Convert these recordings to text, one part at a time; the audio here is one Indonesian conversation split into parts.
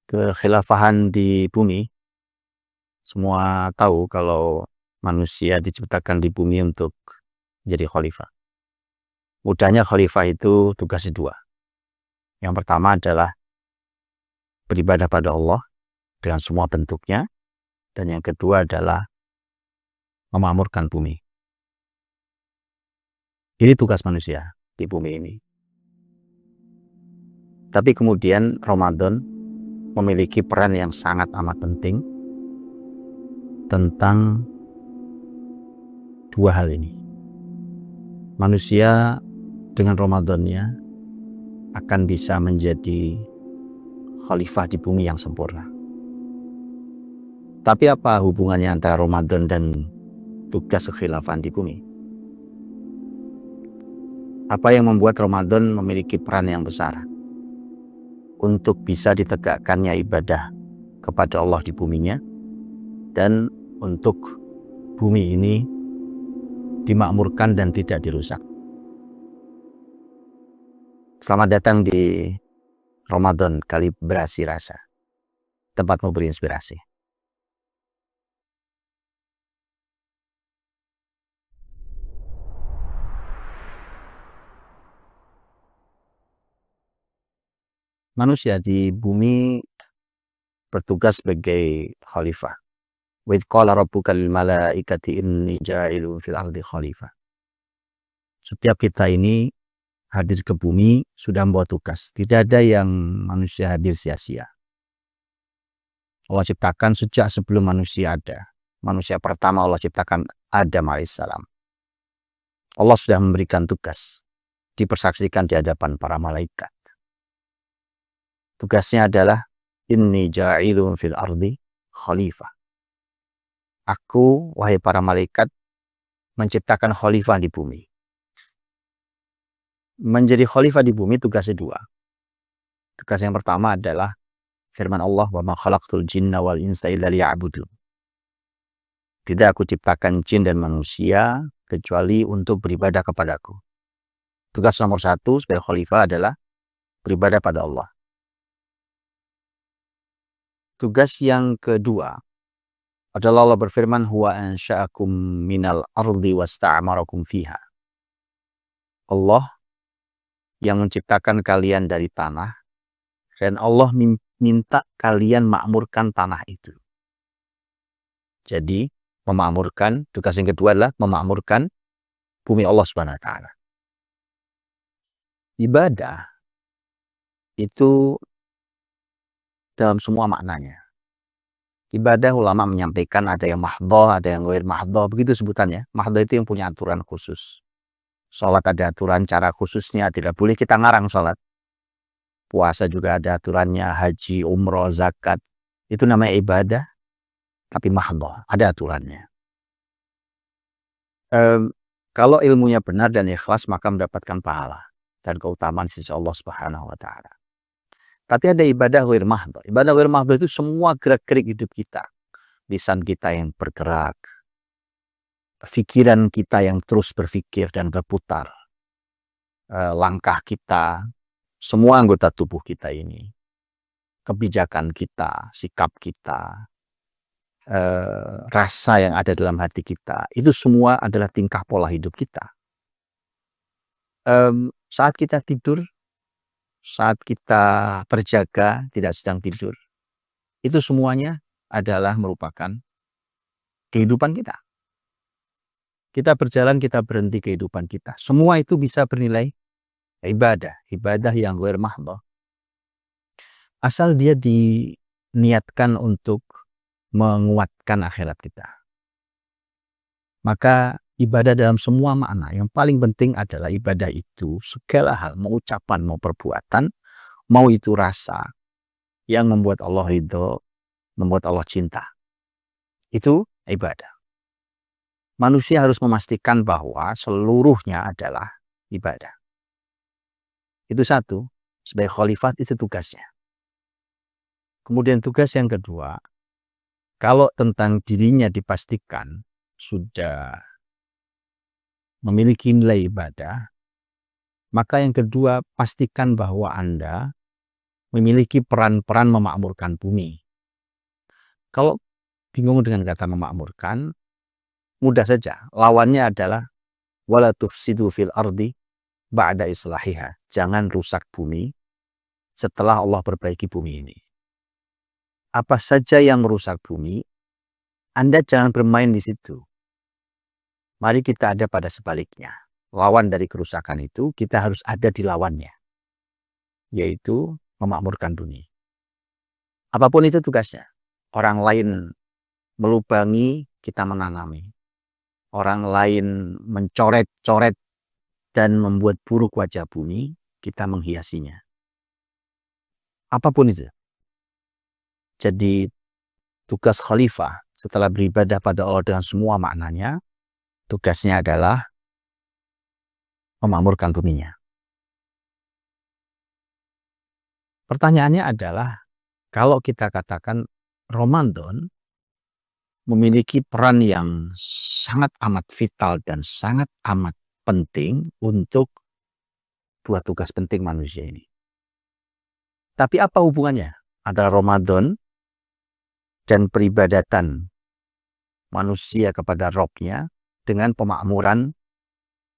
Kekhilafahan di bumi, semua tahu kalau manusia diciptakan di bumi untuk jadi khalifah. Mudahnya khalifah itu tugasnya dua. Yang pertama adalah beribadah pada Allah dengan semua bentuknya, dan yang kedua adalah memakmurkan bumi. Ini tugas manusia di bumi ini. Tapi kemudian Ramadan memiliki peran yang sangat amat penting tentang dua hal ini. Manusia dengan Ramadannya akan bisa menjadi khalifah di bumi yang sempurna. Tapi apa hubungannya antara Ramadan dan tugas kekhilafan di bumi? Apa yang membuat Ramadan memiliki peran yang besar untuk bisa ditegakkannya ibadah kepada Allah di buminya, dan untuk bumi ini dimakmurkan dan tidak dirusak. Selamat datang di Ramadan Kalibrasi Rasa, tempatmu berinspirasi. Manusia di bumi bertugas sebagai khalifah. Wa idh qala rabbuka lil malaikati inni ja'ilun fil ardi khalifah. Setiap kita ini hadir ke bumi sudah membawa tugas. Tidak ada yang manusia hadir sia-sia. Allah ciptakan sejak sebelum manusia ada. Manusia pertama Allah ciptakan Adam alaihissalam. Allah sudah memberikan tugas, dipersaksikan di hadapan para malaikat. Tugasnya adalah inni ja'ilun fil ardi khalifah. Aku, wahai para malaikat, menciptakan khalifah di bumi. Menjadi khalifah di bumi tugasnya dua. Tugas yang pertama adalah firman Allah, wa ma khalaqtul jinna wal insa illa liya'budun. Tidak aku ciptakan jin dan manusia kecuali untuk beribadah kepadaku. Tugas nomor satu sebagai khalifah adalah beribadah pada Allah. Tugas yang kedua adalah Allah berfirman, huwa ansha'akum minal ardi wasta'amarakum fiha. Allah yang menciptakan kalian dari tanah, dan Allah minta kalian makmurkan tanah itu. Jadi memakmurkan, tugas yang kedua adalah memakmurkan bumi Allah Subhanahu wa taala. Ibadah itu dalam semua maknanya. Ibadah ulama menyampaikan ada yang mahdhah, ada yang ghair mahdhah, begitu sebutannya. Mahdhah itu yang punya aturan khusus. Sholat ada aturan cara khususnya, tidak boleh kita ngarang sholat. Puasa juga ada aturannya, haji, umroh, zakat. Itu namanya ibadah, tapi mahdhah, ada aturannya. Kalau ilmunya benar dan ikhlas, maka mendapatkan pahala dan keutamaan sisi Allah Subhanahu wa taala. Tapi ada ibadah ghair mahdhah. Ibadah ghair mahdhah itu semua gerak-gerik hidup kita. Lisan kita yang bergerak, pikiran kita yang terus berpikir dan berputar, langkah kita, semua anggota tubuh kita ini, kebijakan kita, sikap kita, rasa yang ada dalam hati kita, itu semua adalah tingkah pola hidup kita. Saat kita tidur, saat kita berjaga, tidak sedang tidur, itu semuanya adalah merupakan kehidupan kita. Kita berjalan, kita berhenti, kehidupan kita. Semua itu bisa bernilai ibadah. Ibadah yang ghair mahdhah. Asal dia diniatkan untuk menguatkan akhirat kita. Maka ibadah dalam semua makna, yang paling penting adalah ibadah itu segala hal, mau ucapan, mau perbuatan, mau itu rasa yang membuat Allah ridho, membuat Allah cinta. Itu ibadah. Manusia harus memastikan bahwa seluruhnya adalah ibadah. Itu satu, sebagai khalifah itu tugasnya. Kemudian tugas yang kedua, kalau tentang dirinya dipastikan sudah memiliki nilai ibadah, maka yang kedua pastikan bahwa Anda memiliki peran-peran memakmurkan bumi. Kalau bingung dengan kata memakmurkan, mudah saja. Lawannya adalah wala tufsidu fil ardi ba'da islahiha. Jangan rusak bumi setelah Allah perbaiki bumi ini. Apa saja yang merusak bumi, Anda jangan bermain di situ. Mari kita ada pada sebaliknya. Lawan dari kerusakan itu, kita harus ada di lawannya, yaitu memakmurkan bumi. Apapun itu tugasnya. Orang lain melubangi, kita menanami. Orang lain mencoret-coret dan membuat buruk wajah bumi, kita menghiasinya. Apapun itu. Jadi tugas khalifah setelah beribadah pada Allah dengan semua maknanya, tugasnya adalah memakmurkan buminya. Pertanyaannya adalah, kalau kita katakan Ramadan memiliki peran yang sangat amat vital dan sangat amat penting untuk dua tugas penting manusia ini. Tapi apa hubungannya antara Ramadan dan peribadatan manusia kepada Rabb-nya dengan pemakmuran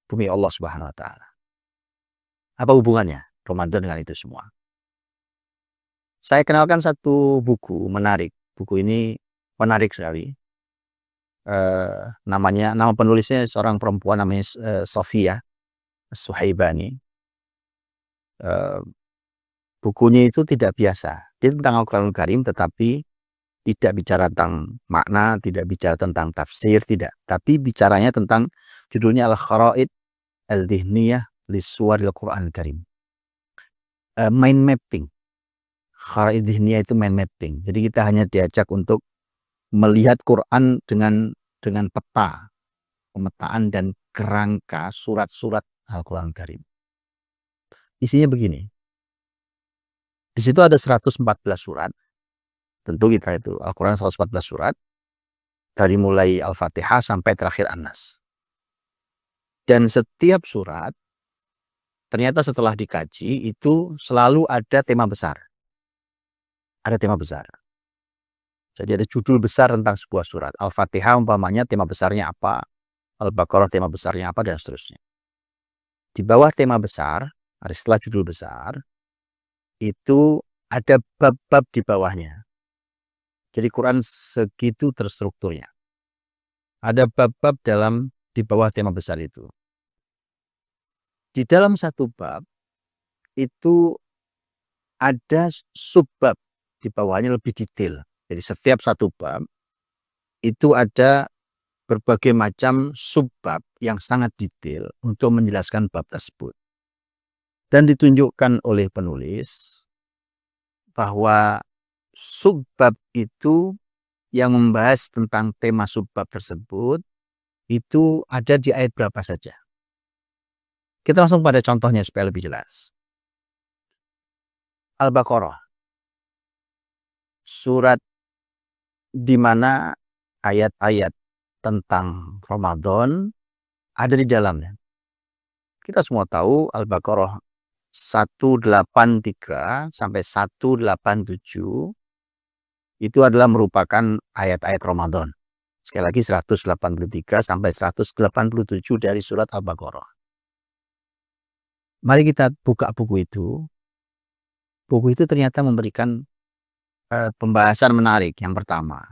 bumi Allah Subhanahu wa Ta'ala? Apa hubungannya Ramadan dengan itu semua? Saya kenalkan satu buku menarik. Buku ini menarik sekali. Nama penulisnya seorang perempuan namanya Sofia Suhaibani. Bukunya itu tidak biasa. Dia tentang Al-Quranul Karim, tetapi tidak bicara tentang makna, tidak bicara tentang tafsir, tidak. Tapi bicaranya tentang, judulnya Al-Kharaid Al-Dhihniyah Lisuwaril Quran Karim. Mind mapping. Kharaid Dhihniyah itu mind mapping. Jadi kita hanya diajak untuk melihat Quran dengan peta, pemetaan dan kerangka surat-surat Al-Quran Karim. Isinya begini. Di situ ada 114 surat. Tentu kita itu Al-Quran 114 surat. Dari mulai Al-Fatihah sampai terakhir An-Nas. Dan setiap surat, ternyata setelah dikaji, itu selalu ada tema besar. Ada tema besar. Jadi ada judul besar tentang sebuah surat. Al-Fatihah umpamanya tema besarnya apa. Al-Baqarah tema besarnya apa, dan seterusnya. Di bawah tema besar, setelah judul besar, itu ada bab-bab di bawahnya. Jadi Quran segitu terstrukturnya. Ada bab-bab di bawah tema besar itu. Di dalam satu bab, itu ada subbab di bawahnya lebih detail. Jadi setiap satu bab, itu ada berbagai macam subbab yang sangat detail untuk menjelaskan bab tersebut. Dan ditunjukkan oleh penulis bahwa subbab itu yang membahas tentang tema subbab tersebut itu ada di ayat berapa saja. Kita langsung pada contohnya supaya lebih jelas. Al-Baqarah. Surat di mana ayat-ayat tentang Ramadan ada di dalamnya. Kita semua tahu Al-Baqarah 183 sampai 187 itu adalah merupakan ayat-ayat Ramadan. Sekali lagi 183 sampai 187 dari surat Al-Baqarah. Mari kita buka buku itu. Buku itu ternyata memberikan pembahasan menarik. Yang pertama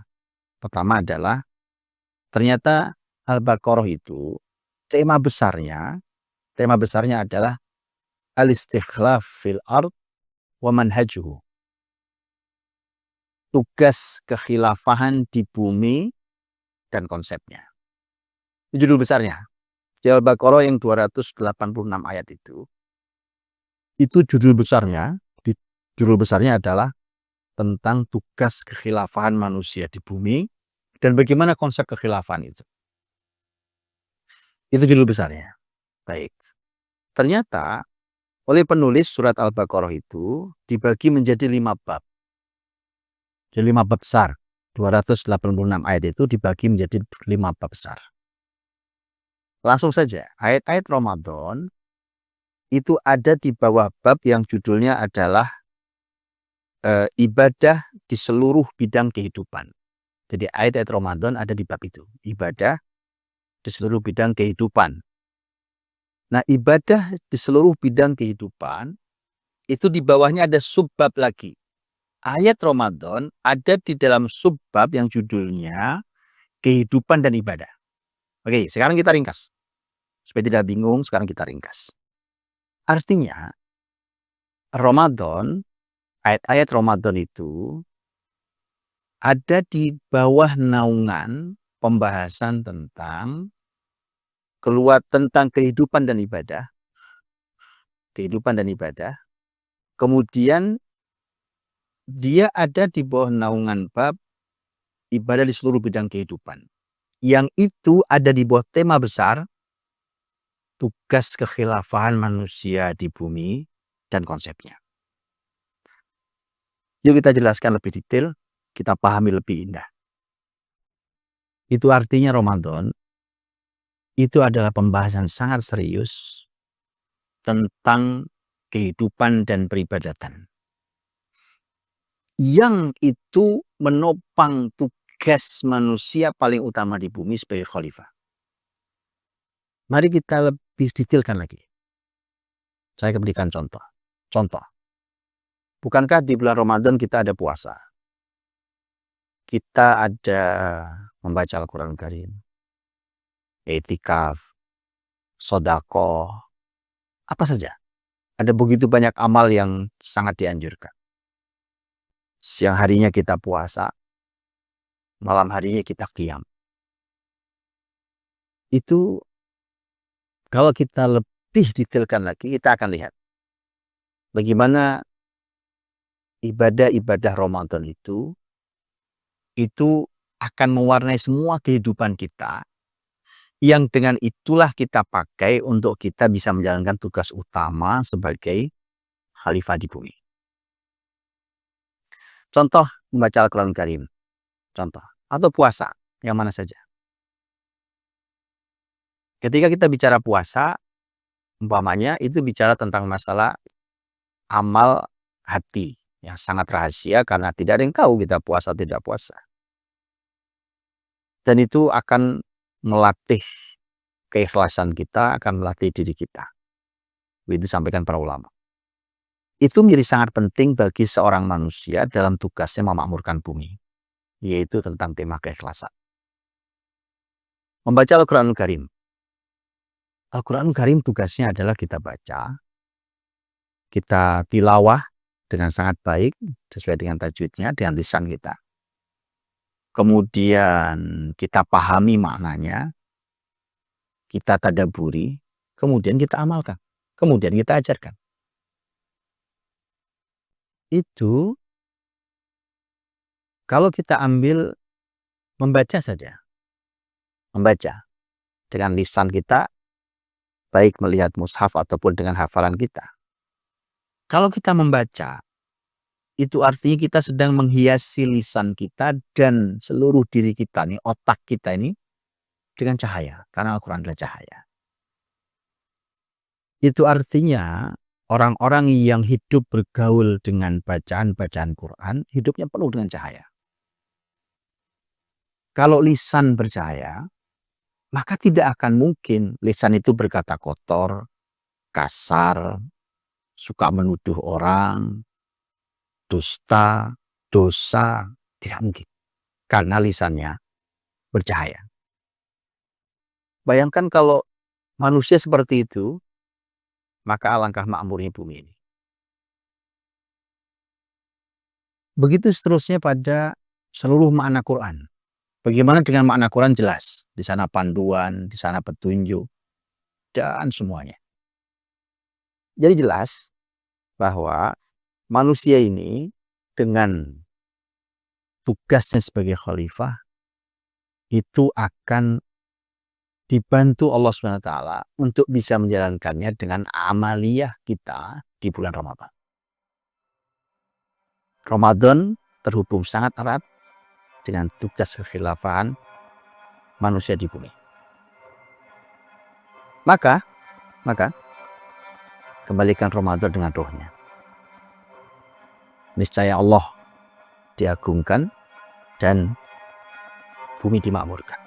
adalah ternyata Al-Baqarah itu tema besarnya adalah al-istikhlaf fil ard wa manhajuhu. Tugas kekhilafahan di bumi dan konsepnya. Ini judul besarnya. Di Al-Baqarah yang 286 ayat itu judul besarnya adalah tentang tugas kekhilafahan manusia di bumi dan bagaimana konsep kekhilafahan itu. Itu judul besarnya. Baik. Ternyata oleh penulis surat Al-Baqarah itu dibagi menjadi 5 bab. Jadi 5 bab besar. 286 ayat itu dibagi menjadi 5 bab besar. Langsung saja, ayat-ayat Ramadan itu ada di bawah bab yang judulnya adalah ibadah di seluruh bidang kehidupan. Jadi ayat-ayat Ramadan ada di bab itu, ibadah di seluruh bidang kehidupan. Nah, ibadah di seluruh bidang kehidupan itu di bawahnya ada subbab lagi. Ayat Ramadan ada di dalam subbab yang judulnya kehidupan dan ibadah. Oke, sekarang kita ringkas. Supaya tidak bingung, sekarang kita ringkas. Artinya, Ramadan, ayat-ayat Ramadan itu ada di bawah naungan pembahasan tentang tentang kehidupan dan ibadah. Kehidupan dan ibadah. Kemudian dia ada di bawah naungan bab ibadah di seluruh bidang kehidupan. Yang itu ada di bawah tema besar tugas kekhilafahan manusia di bumi dan konsepnya. Yuk kita jelaskan lebih detail, kita pahami lebih indah. Itu artinya Ramadan itu adalah pembahasan sangat serius tentang kehidupan dan peribadatan. Yang itu menopang tugas manusia paling utama di bumi sebagai khalifah. Mari kita lebih detailkan lagi. Saya berikan contoh. Contoh. Bukankah di bulan Ramadan kita ada puasa? Kita ada membaca Al-Quran Karim, i'tikaf, sedekah, apa saja. Ada begitu banyak amal yang sangat dianjurkan. Siang harinya kita puasa, malam harinya kita qiyam. Itu kalau kita lebih detailkan lagi, kita akan lihat bagaimana ibadah-ibadah Ramadan itu akan mewarnai semua kehidupan kita, yang dengan itulah kita pakai untuk kita bisa menjalankan tugas utama sebagai khalifah di bumi. Contoh membaca Al-Quran Karim, contoh, atau puasa, yang mana saja. Ketika kita bicara puasa, umpamanya itu bicara tentang masalah amal hati yang sangat rahasia karena tidak ada yang tahu kita puasa tidak puasa. Dan itu akan melatih keikhlasan kita, akan melatih diri kita. Itu sampaikan para ulama. Itu menjadi sangat penting bagi seorang manusia dalam tugasnya memakmurkan bumi, yaitu tentang tema keikhlasan. Membaca Al-Quran Karim. Al-Quran Karim tugasnya adalah kita baca, kita tilawah dengan sangat baik, sesuai dengan tajwidnya, dengan lisan kita. Kemudian kita pahami maknanya, kita tadaburi, kemudian kita amalkan, kemudian kita ajarkan. Itu kalau kita ambil membaca saja, membaca dengan lisan kita, baik melihat mushaf ataupun dengan hafalan kita. Kalau kita membaca, itu artinya kita sedang menghiasi lisan kita dan seluruh diri kita nih, otak kita ini dengan cahaya, karena Al-Quran adalah cahaya. Itu artinya orang-orang yang hidup bergaul dengan bacaan-bacaan Quran, hidupnya penuh dengan cahaya. Kalau lisan bercahaya, maka tidak akan mungkin lisan itu berkata kotor, kasar, suka menuduh orang, dusta, dosa, tidak mungkin. Karena lisannya bercahaya. Bayangkan kalau manusia seperti itu, maka alangkah makmurnya bumi ini. Begitu seterusnya pada seluruh makna Quran. Bagaimana dengan makna Quran jelas. Di sana panduan, di sana petunjuk, dan semuanya. Jadi jelas bahwa manusia ini dengan tugasnya sebagai khalifah itu akan dibantu Allah SWT untuk bisa menjalankannya dengan amaliyah kita di bulan Ramadan. Ramadan terhubung sangat erat dengan tugas kekhilafahan manusia di bumi. Maka kembalikan Ramadan dengan rohnya. niscaya Allah diagungkan dan bumi dimakmurkan.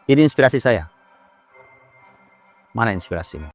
Ini inspirasi saya. Mana inspirasimu?